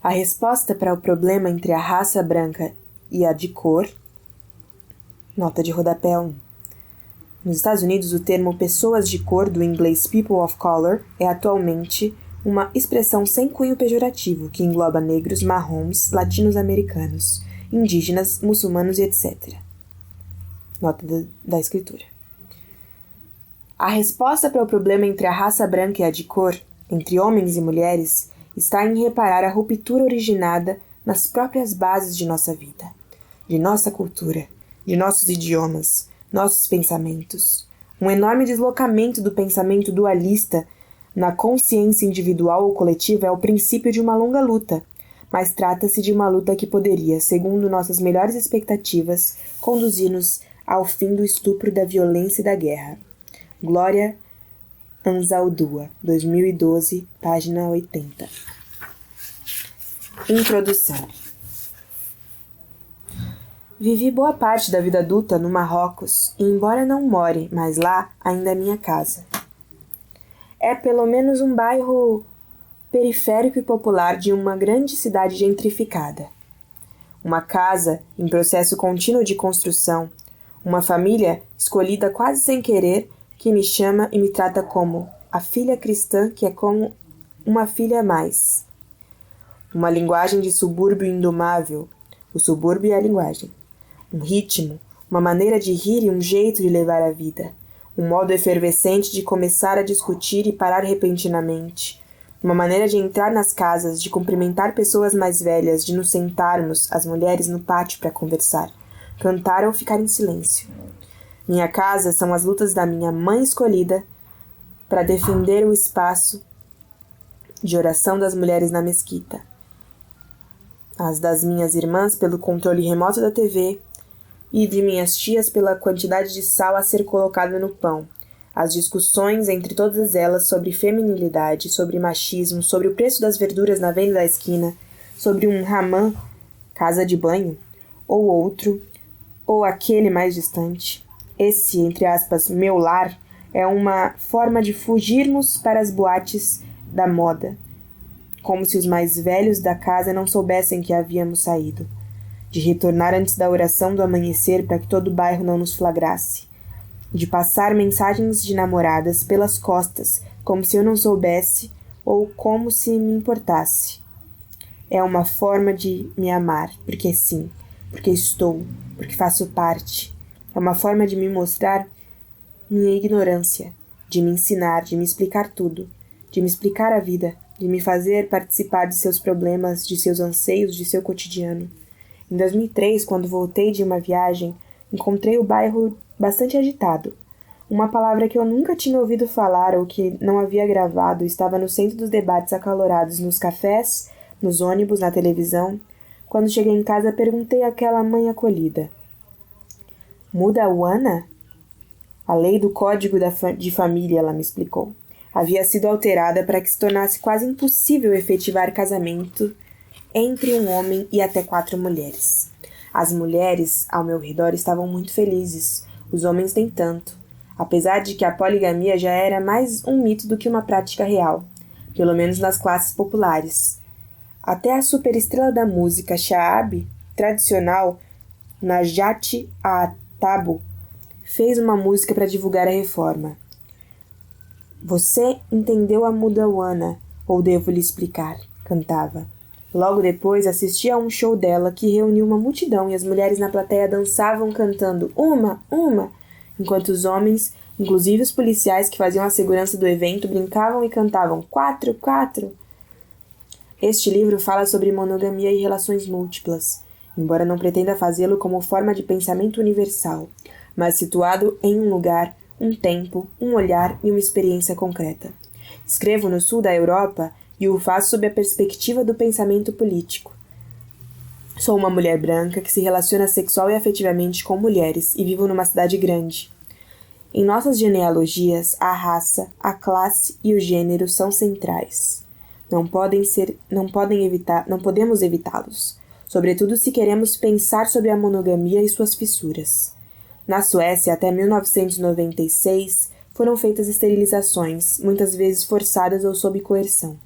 A resposta para o problema entre a raça branca e a de cor. Nota de rodapé 1. Nos Estados Unidos, o termo pessoas de cor, do inglês people of color, é atualmente uma expressão sem cunho pejorativo que engloba negros, marrons, latinos-americanos, indígenas, muçulmanos e etc. Nota da escritura. A resposta para o problema entre a raça branca e a de cor, entre homens e mulheres, está em reparar a ruptura originada nas próprias bases de nossa vida, de nossa cultura, de nossos idiomas, nossos pensamentos. Um enorme deslocamento do pensamento dualista na consciência individual ou coletiva é o princípio de uma longa luta, mas trata-se de uma luta que poderia, segundo nossas melhores expectativas, conduzir-nos ao fim do estupro, da violência e da guerra. Glória Anzaldúa, 2012, página 80. Introdução. Vivi boa parte da vida adulta no Marrocos e, embora não more mais lá, ainda é minha casa. É pelo menos um bairro periférico e popular de uma grande cidade gentrificada. Uma casa em processo contínuo de construção, uma família escolhida quase sem querer, que me chama e me trata como a filha cristã, que é como uma filha a mais. Uma linguagem de subúrbio indomável, o subúrbio e a linguagem. Um ritmo, uma maneira de rir e um jeito de levar a vida. Um modo efervescente de começar a discutir e parar repentinamente. Uma maneira de entrar nas casas, de cumprimentar pessoas mais velhas, de nos sentarmos, as mulheres, no pátio para conversar, cantar ou ficar em silêncio. Minha casa são as lutas da minha mãe escolhida para defender o espaço de oração das mulheres na mesquita. As das minhas irmãs pelo controle remoto da TV e de minhas tias pela quantidade de sal a ser colocada no pão. As discussões entre todas elas sobre feminilidade, sobre machismo, sobre o preço das verduras na venda da esquina, sobre um hammam, casa de banho, ou outro, ou aquele mais distante. Esse, entre aspas, meu lar, é uma forma de fugirmos para as boates da moda, como se os mais velhos da casa não soubessem que havíamos saído, de retornar antes da oração do amanhecer para que todo o bairro não nos flagrasse, de passar mensagens de namoradas pelas costas, como se eu não soubesse ou como se me importasse. É uma forma de me amar, porque sim, porque estou, porque faço parte. É uma forma de me mostrar minha ignorância, de me ensinar, de me explicar tudo, de me explicar a vida, de me fazer participar de seus problemas, de seus anseios, de seu cotidiano. Em 2003, quando voltei de uma viagem, encontrei o bairro bastante agitado. Uma palavra que eu nunca tinha ouvido falar ou que não havia gravado estava no centro dos debates acalorados nos cafés, nos ônibus, na televisão. Quando cheguei em casa, perguntei àquela mãe acolhida: Mudawana? A lei do Código de Família, ela me explicou, havia sido alterada para que se tornasse quase impossível efetivar casamento entre um homem e até 4 mulheres. As mulheres ao meu redor estavam muito felizes, os homens nem tanto, apesar de que a poligamia já era mais um mito do que uma prática real, pelo menos nas classes populares. Até a superestrela da música Shaabi, tradicional, Najat Tabu, fez uma música para divulgar a reforma. Você entendeu a Mudawana, ou devo lhe explicar? Cantava. Logo depois assisti a um show dela que reuniu uma multidão e as mulheres na plateia dançavam cantando uma, enquanto os homens, inclusive os policiais que faziam a segurança do evento, brincavam e cantavam 4, 4. Este livro fala sobre monogamia e relações múltiplas, embora não pretenda fazê-lo como forma de pensamento universal, mas situado em um lugar, um tempo, um olhar e uma experiência concreta. Escrevo no sul da Europa e o faço sob a perspectiva do pensamento político. Sou uma mulher branca que se relaciona sexual e afetivamente com mulheres e vivo numa cidade grande. Em nossas genealogias, a raça, a classe e o gênero são centrais. Não podemos evitá-los, sobretudo se queremos pensar sobre a monogamia e suas fissuras. Na Suécia, até 1996, foram feitas esterilizações, muitas vezes forçadas ou sob coerção.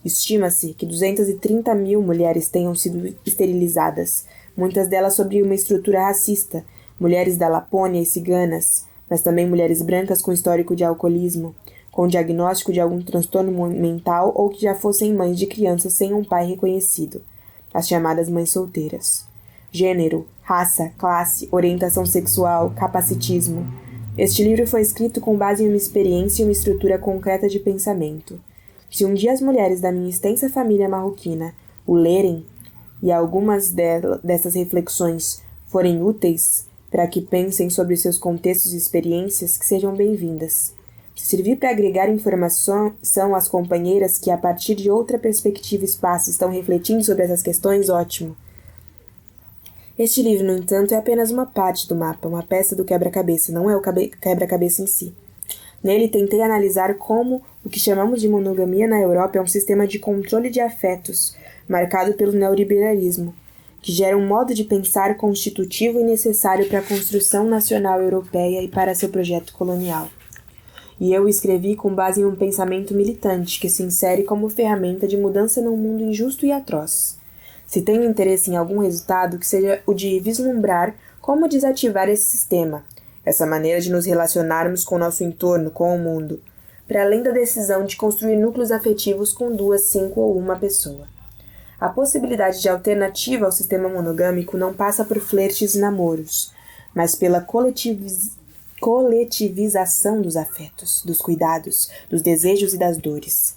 Estima-se que 230 mil mulheres tenham sido esterilizadas, muitas delas sob uma estrutura racista, mulheres da Lapônia e ciganas, mas também mulheres brancas com histórico de alcoolismo, com diagnóstico de algum transtorno mental ou que já fossem mães de crianças sem um pai reconhecido, as chamadas mães solteiras. Gênero, raça, classe, orientação sexual, capacitismo. Este livro foi escrito com base em uma experiência e uma estrutura concreta de pensamento. Se um dia as mulheres da minha extensa família marroquina o lerem, e algumas dessas reflexões forem úteis para que pensem sobre seus contextos e experiências, que sejam bem-vindas. Se servir para agregar informação às companheiras que, a partir de outra perspectiva e espaço, estão refletindo sobre essas questões, ótimo. Este livro, no entanto, é apenas uma parte do mapa, uma peça do quebra-cabeça, não é o quebra-cabeça em si. Nele tentei analisar como o que chamamos de monogamia na Europa é um sistema de controle de afetos, marcado pelo neoliberalismo, que gera um modo de pensar constitutivo e necessário para a construção nacional europeia e para seu projeto colonial. E eu o escrevi com base em um pensamento militante que se insere como ferramenta de mudança num mundo injusto e atroz. Se tenho interesse em algum resultado, que seja o de vislumbrar como desativar esse sistema, essa maneira de nos relacionarmos com o nosso entorno, com o mundo, para além da decisão de construir núcleos afetivos com 2, 5 ou uma pessoa. A possibilidade de alternativa ao sistema monogâmico não passa por flertes e namoros, mas pela coletivização dos afetos, dos cuidados, dos desejos e das dores.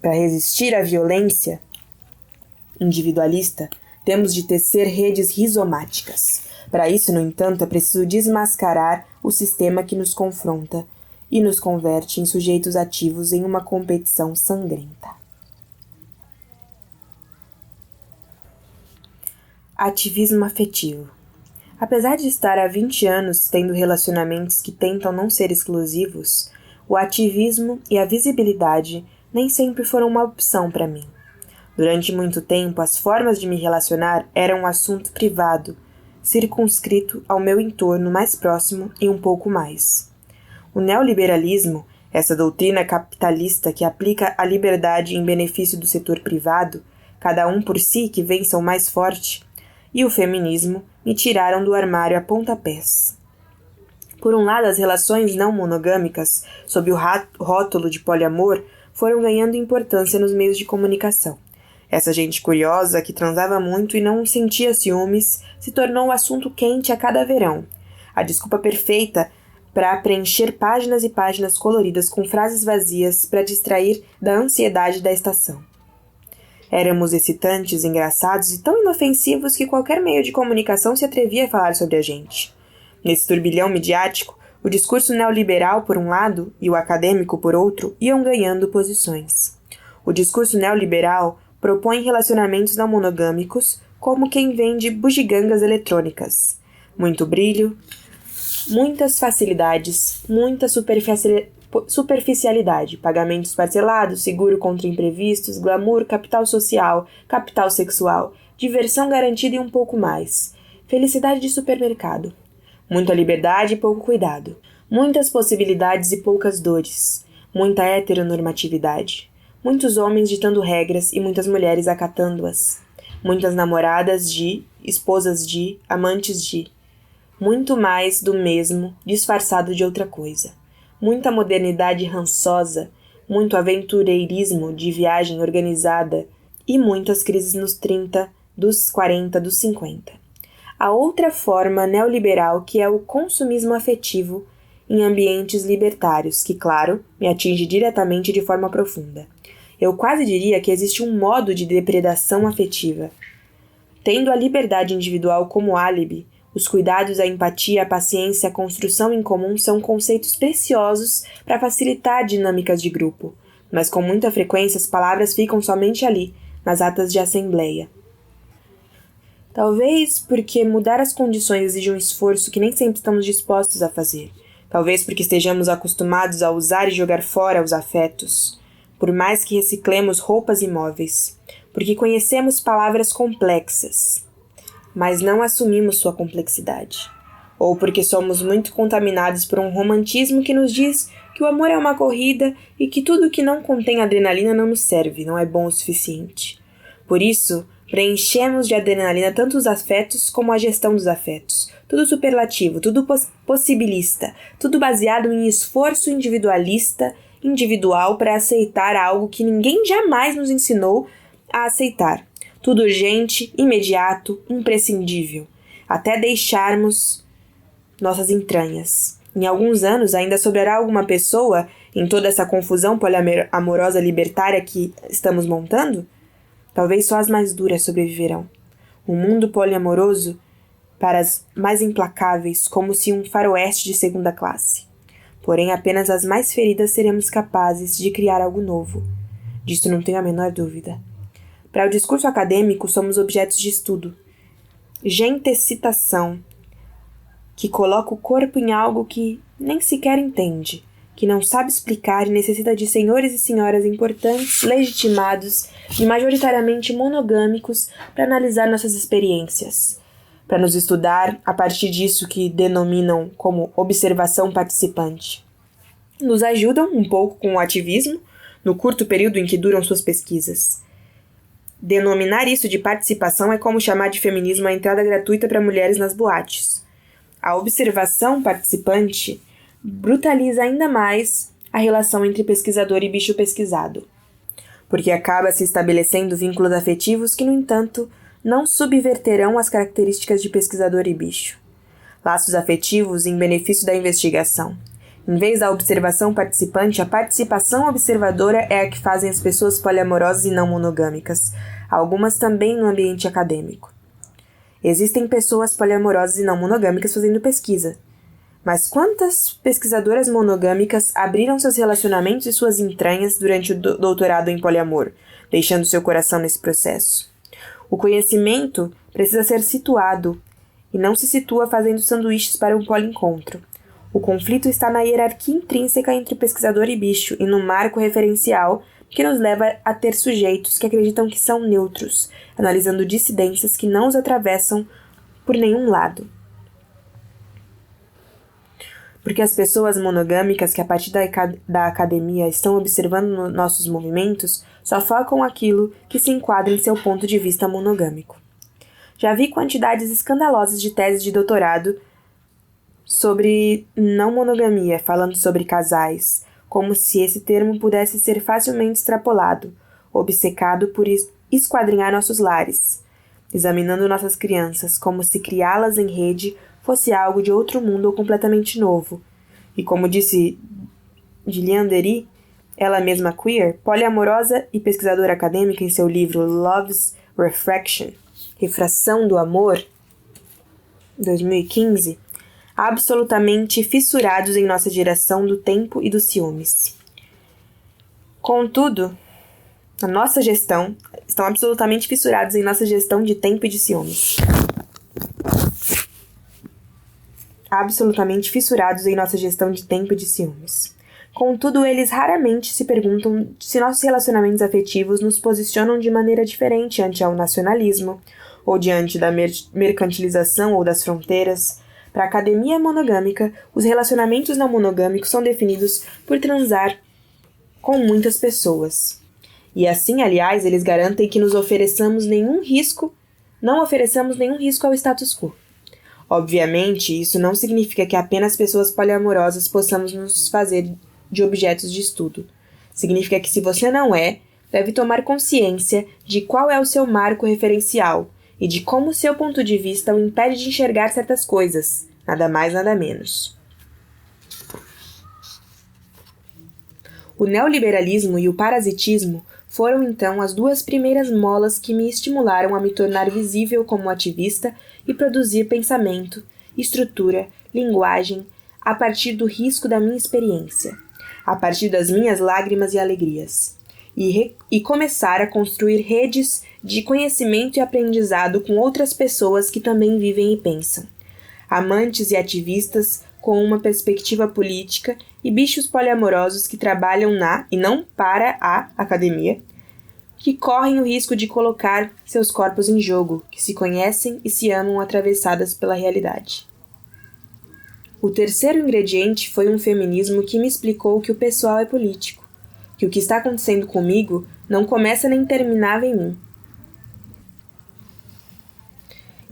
Para resistir à violência individualista, temos de tecer redes rizomáticas. Para isso, no entanto, é preciso desmascarar o sistema que nos confronta e nos converte em sujeitos ativos em uma competição sangrenta. Ativismo afetivo. Apesar de estar há 20 anos tendo relacionamentos que tentam não ser exclusivos, o ativismo e a visibilidade nem sempre foram uma opção para mim. Durante muito tempo, as formas de me relacionar eram um assunto privado, circunscrito ao meu entorno mais próximo e um pouco mais. O neoliberalismo, essa doutrina capitalista que aplica a liberdade em benefício do setor privado, cada um por si que vença o mais forte, e o feminismo me tiraram do armário a pontapés. Por um lado, as relações não monogâmicas, sob o rótulo de poliamor, foram ganhando importância nos meios de comunicação. Essa gente curiosa, que transava muito e não sentia ciúmes, se tornou um assunto quente a cada verão. A desculpa perfeita para preencher páginas e páginas coloridas com frases vazias para distrair da ansiedade da estação. Éramos excitantes, engraçados e tão inofensivos que qualquer meio de comunicação se atrevia a falar sobre a gente. Nesse turbilhão midiático, o discurso neoliberal por um lado e o acadêmico por outro iam ganhando posições. O discurso neoliberal propõe relacionamentos não monogâmicos como quem vende bugigangas eletrônicas. Muito brilho, muitas facilidades, muita superficialidade, pagamentos parcelados, seguro contra imprevistos, glamour, capital social, capital sexual, diversão garantida e um pouco mais. Felicidade de supermercado. Muita liberdade e pouco cuidado. Muitas possibilidades e poucas dores. Muita heteronormatividade. Muitos homens ditando regras e muitas mulheres acatando-as. Muitas namoradas de, esposas de, amantes de. Muito mais do mesmo, disfarçado de outra coisa. Muita modernidade rançosa, muito aventureirismo de viagem organizada e muitas crises nos 30, dos 40, dos 50. A outra forma neoliberal que é o consumismo afetivo em ambientes libertários, que, claro, me atinge diretamente de forma profunda. Eu quase diria que existe um modo de depredação afetiva. Tendo a liberdade individual como álibi, os cuidados, a empatia, a paciência, a construção em comum são conceitos preciosos para facilitar dinâmicas de grupo, mas com muita frequência as palavras ficam somente ali, nas atas de assembleia. Talvez porque mudar as condições exige um esforço que nem sempre estamos dispostos a fazer. Talvez porque estejamos acostumados a usar e jogar fora os afetos, por mais que reciclemos roupas e móveis, porque conhecemos palavras complexas, mas não assumimos sua complexidade, ou porque somos muito contaminados por um romantismo que nos diz que o amor é uma corrida e que tudo que não contém adrenalina não nos serve, não é bom o suficiente. Por isso, preenchemos de adrenalina tanto os afetos como a gestão dos afetos. Tudo superlativo, tudo possibilista, tudo baseado em esforço individual para aceitar algo que ninguém jamais nos ensinou a aceitar. Tudo urgente, imediato, imprescindível, até deixarmos nossas entranhas. Em alguns anos ainda sobrará alguma pessoa em toda essa confusão poliamorosa libertária que estamos montando? Talvez só as mais duras sobreviverão. Um mundo poliamoroso para as mais implacáveis, como se um faroeste de segunda classe. Porém, apenas as mais feridas seremos capazes de criar algo novo. Disso não tenho a menor dúvida. Para o discurso acadêmico, somos objetos de estudo. Gentecitação, que coloca o corpo em algo que nem sequer entende, que não sabe explicar e necessita de senhores e senhoras importantes, legitimados e majoritariamente monogâmicos para analisar nossas experiências, para nos estudar a partir disso que denominam como observação participante. Nos ajudam um pouco com o ativismo, no curto período em que duram suas pesquisas. Denominar isso de participação é como chamar de feminismo a entrada gratuita para mulheres nas boates. A observação participante brutaliza ainda mais a relação entre pesquisador e bicho pesquisado, porque acaba se estabelecendo vínculos afetivos que, no entanto, não subverterão as características de pesquisador e bicho. Laços afetivos em benefício da investigação. Em vez da observação participante, a participação observadora é a que fazem as pessoas poliamorosas e não monogâmicas, algumas também no ambiente acadêmico. Existem pessoas poliamorosas e não monogâmicas fazendo pesquisa. Mas quantas pesquisadoras monogâmicas abriram seus relacionamentos e suas entranhas durante o doutorado em poliamor, deixando seu coração nesse processo? O conhecimento precisa ser situado e não se situa fazendo sanduíches para um poliencontro. O conflito está na hierarquia intrínseca entre pesquisador e bicho e no marco referencial que nos leva a ter sujeitos que acreditam que são neutros, analisando dissidências que não os atravessam por nenhum lado. Porque as pessoas monogâmicas que a partir da academia estão observando nossos movimentos só focam aquilo que se enquadra em seu ponto de vista monogâmico. Já vi quantidades escandalosas de teses de doutorado sobre não monogamia, falando sobre casais, como se esse termo pudesse ser facilmente extrapolado, obcecado por esquadrinhar nossos lares, examinando nossas crianças, como se criá-las em rede fosse algo de outro mundo ou completamente novo. E como disse Gillian Derry, ela mesma queer, poliamorosa e pesquisadora acadêmica em seu livro Love's Refraction, Refração do Amor, 2015, absolutamente fissurados em nossa geração do tempo e dos ciúmes. Contudo, na nossa gestão, estão absolutamente fissurados em nossa gestão de tempo e de ciúmes. Absolutamente fissurados em nossa gestão de tempo e de ciúmes. Contudo, eles raramente se perguntam se nossos relacionamentos afetivos nos posicionam de maneira diferente ante ao nacionalismo, ou diante da mercantilização ou das fronteiras. Para a academia monogâmica, os relacionamentos não monogâmicos são definidos por transar com muitas pessoas. E assim, aliás, eles garantem que não ofereçamos nenhum risco ao status quo. Obviamente, isso não significa que apenas pessoas poliamorosas possamos nos fazer de objetos de estudo. Significa que se você não é, deve tomar consciência de qual é o seu marco referencial e de como seu ponto de vista o impede de enxergar certas coisas, nada mais, nada menos. O neoliberalismo e o parasitismo foram então as duas primeiras molas que me estimularam a me tornar visível como ativista e produzir pensamento, estrutura, linguagem, a partir do risco da minha experiência, a partir das minhas lágrimas e alegrias, e começar a construir redes de conhecimento e aprendizado com outras pessoas que também vivem e pensam, amantes e ativistas com uma perspectiva política e bichos poliamorosos que trabalham na e não para a academia, que correm o risco de colocar seus corpos em jogo, que se conhecem e se amam atravessadas pela realidade. O terceiro ingrediente foi um feminismo que me explicou que o pessoal é político, que o que está acontecendo comigo não começa nem terminava em mim.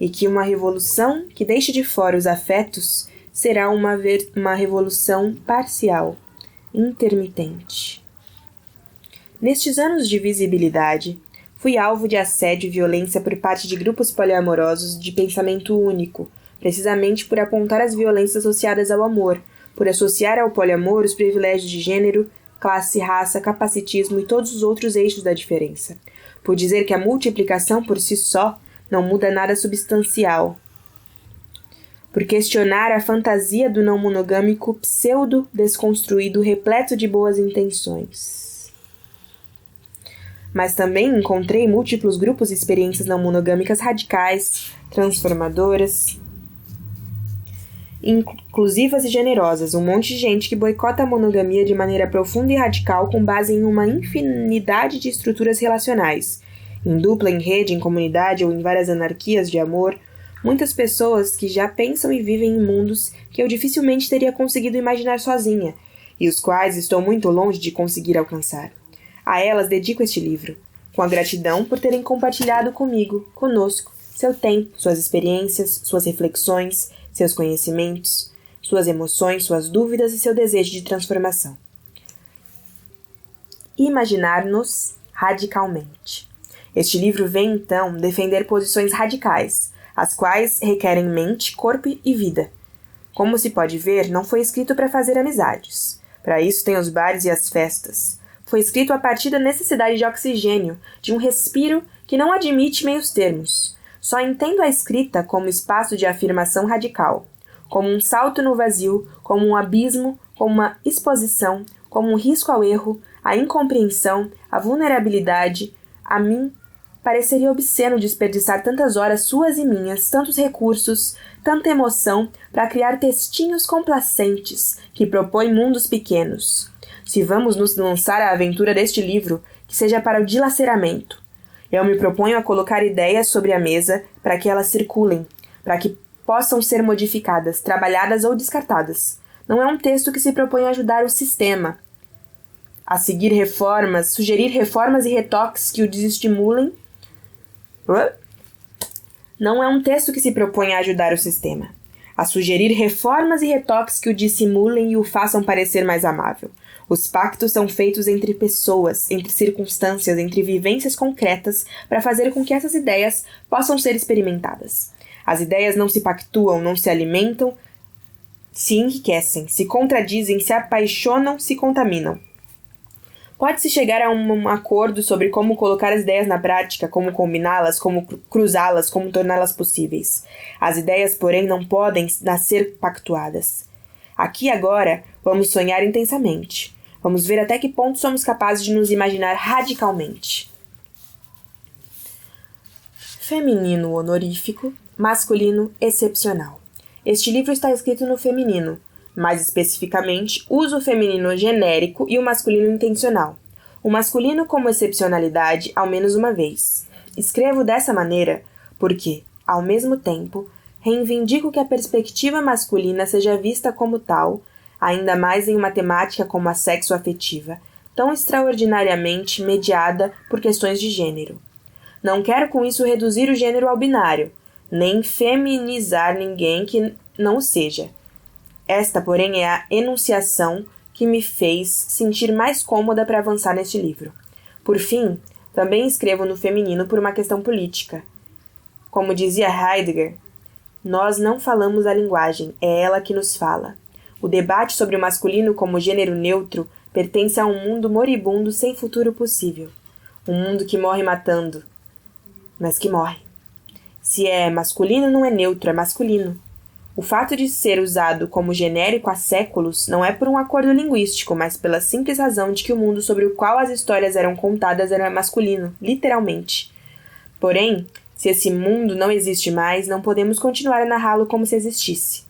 E que uma revolução que deixe de fora os afetos será uma revolução parcial, intermitente. Nestes anos de visibilidade, fui alvo de assédio e violência por parte de grupos poliamorosos de pensamento único, precisamente por apontar as violências associadas ao amor, por associar ao poliamor os privilégios de gênero, classe, raça, capacitismo e todos os outros eixos da diferença, por dizer que a multiplicação por si só não muda nada substancial, por questionar a fantasia do não monogâmico pseudo-desconstruído repleto de boas intenções. Mas também encontrei múltiplos grupos e experiências não monogâmicas radicais, transformadoras, inclusivas e generosas, um monte de gente que boicota a monogamia de maneira profunda e radical com base em uma infinidade de estruturas relacionais, em dupla, em rede, em comunidade ou em várias anarquias de amor, muitas pessoas que já pensam e vivem em mundos que eu dificilmente teria conseguido imaginar sozinha, e os quais estou muito longe de conseguir alcançar. A elas dedico este livro, com a gratidão por terem compartilhado conosco, seu tempo, suas experiências, suas reflexões, seus conhecimentos, suas emoções, suas dúvidas e seu desejo de transformação. Imaginar-nos radicalmente. Este livro vem, então, defender posições radicais, as quais requerem mente, corpo e vida. Como se pode ver, não foi escrito para fazer amizades. Para isso tem os bares e as festas. Foi escrito a partir da necessidade de oxigênio, de um respiro que não admite meios termos. Só entendo a escrita como espaço de afirmação radical, como um salto no vazio, como um abismo, como uma exposição, como um risco ao erro, à incompreensão, à vulnerabilidade. A mim pareceria obsceno desperdiçar tantas horas suas e minhas, tantos recursos, tanta emoção para criar textinhos complacentes que propõem mundos pequenos. Se vamos nos lançar à aventura deste livro, que seja para o dilaceramento. Eu me proponho a colocar ideias sobre a mesa para que elas circulem, para que possam ser modificadas, trabalhadas ou descartadas. Não é um texto que se propõe a ajudar o sistema a seguir reformas, sugerir reformas e retoques que o desestimulem. Não é um texto que se propõe a ajudar o sistema a sugerir reformas e retoques que o dissimulem e o façam parecer mais amável. Os pactos são feitos entre pessoas, entre circunstâncias, entre vivências concretas para fazer com que essas ideias possam ser experimentadas. As ideias não se pactuam, não se alimentam, se enriquecem, se contradizem, se apaixonam, se contaminam. Pode-se chegar a um acordo sobre como colocar as ideias na prática, como combiná-las, como cruzá-las, como torná-las possíveis. As ideias, porém, não podem nascer pactuadas. Aqui agora, vamos sonhar intensamente. Vamos ver até que ponto somos capazes de nos imaginar radicalmente. Feminino honorífico, masculino excepcional. Este livro está escrito no feminino. Mais especificamente, uso o feminino genérico e o masculino intencional. O masculino como excepcionalidade ao menos uma vez. Escrevo dessa maneira porque, ao mesmo tempo, reivindico que a perspectiva masculina seja vista como tal, ainda mais em uma temática como a sexo-afetiva, tão extraordinariamente mediada por questões de gênero. Não quero com isso reduzir o gênero ao binário, nem feminizar ninguém que não o seja. Esta, porém, é a enunciação que me fez sentir mais cômoda para avançar neste livro. Por fim, também escrevo no feminino por uma questão política. Como dizia Heidegger, nós não falamos a linguagem, é ela que nos fala. O debate sobre o masculino como gênero neutro pertence a um mundo moribundo sem futuro possível. Um mundo que morre matando, mas que morre. Se é masculino, não é neutro, é masculino. O fato de ser usado como genérico há séculos não é por um acordo linguístico, mas pela simples razão de que o mundo sobre o qual as histórias eram contadas era masculino, literalmente. Porém, se esse mundo não existe mais, não podemos continuar a narrá-lo como se existisse.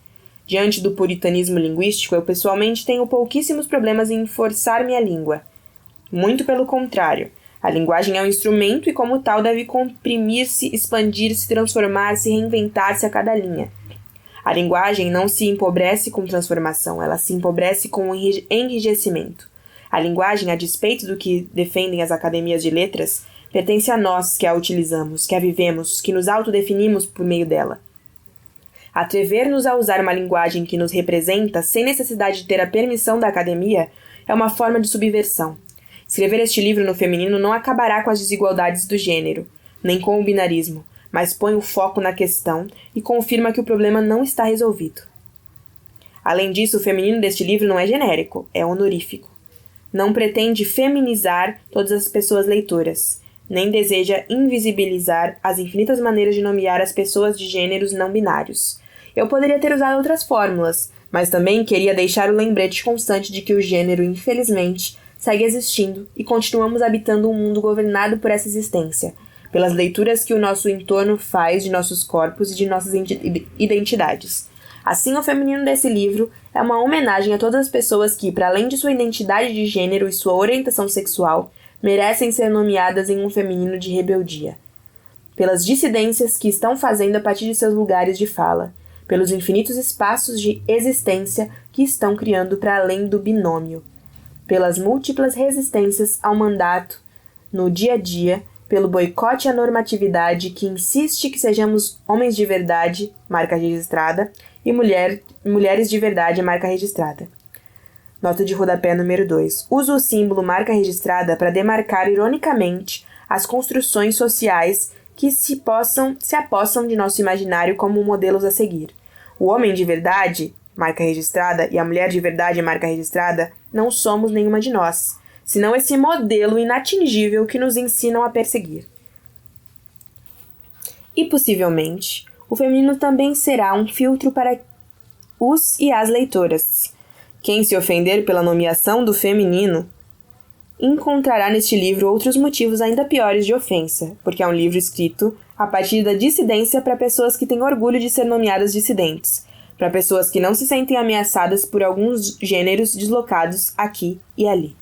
Diante do puritanismo linguístico, eu pessoalmente tenho pouquíssimos problemas em forçar minha língua. Muito pelo contrário. A linguagem é um instrumento e, como tal, deve comprimir-se, expandir-se, transformar-se, reinventar-se a cada linha. A linguagem não se empobrece com transformação, ela se empobrece com enrijecimento. A linguagem, a despeito do que defendem as academias de letras, pertence a nós que a utilizamos, que a vivemos, que nos autodefinimos por meio dela. Atrever-nos a usar uma linguagem que nos representa sem necessidade de ter a permissão da academia é uma forma de subversão. Escrever este livro no feminino não acabará com as desigualdades do gênero, nem com o binarismo, mas põe o foco na questão e confirma que o problema não está resolvido. Além disso, o feminino deste livro não é genérico, é honorífico. Não pretende feminizar todas as pessoas leitoras, nem deseja invisibilizar as infinitas maneiras de nomear as pessoas de gêneros não binários. Eu poderia ter usado outras fórmulas, mas também queria deixar o lembrete constante de que o gênero, infelizmente, segue existindo e continuamos habitando um mundo governado por essa existência, pelas leituras que o nosso entorno faz de nossos corpos e de nossas identidades. Assim, o feminino desse livro é uma homenagem a todas as pessoas que, para além de sua identidade de gênero e sua orientação sexual, merecem ser nomeadas em um feminino de rebeldia. Pelas dissidências que estão fazendo a partir de seus lugares de fala, pelos infinitos espaços de existência que estão criando para além do binômio, pelas múltiplas resistências ao mandato no dia a dia, pelo boicote à normatividade que insiste que sejamos homens de verdade, marca registrada, e mulheres de verdade, marca registrada. Nota de rodapé número 2. Uso o símbolo marca registrada para demarcar ironicamente as construções sociais que se apossam de nosso imaginário como modelos a seguir. O homem de verdade, marca registrada, e a mulher de verdade, marca registrada, não somos nenhuma de nós, senão esse modelo inatingível que nos ensinam a perseguir. E, possivelmente, o feminino também será um filtro para os e as leitoras. Quem se ofender pela nomeação do feminino encontrará neste livro outros motivos ainda piores de ofensa, porque é um livro escrito a partir da dissidência para pessoas que têm orgulho de ser nomeadas dissidentes, para pessoas que não se sentem ameaçadas por alguns gêneros deslocados aqui e ali.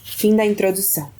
Fim da introdução.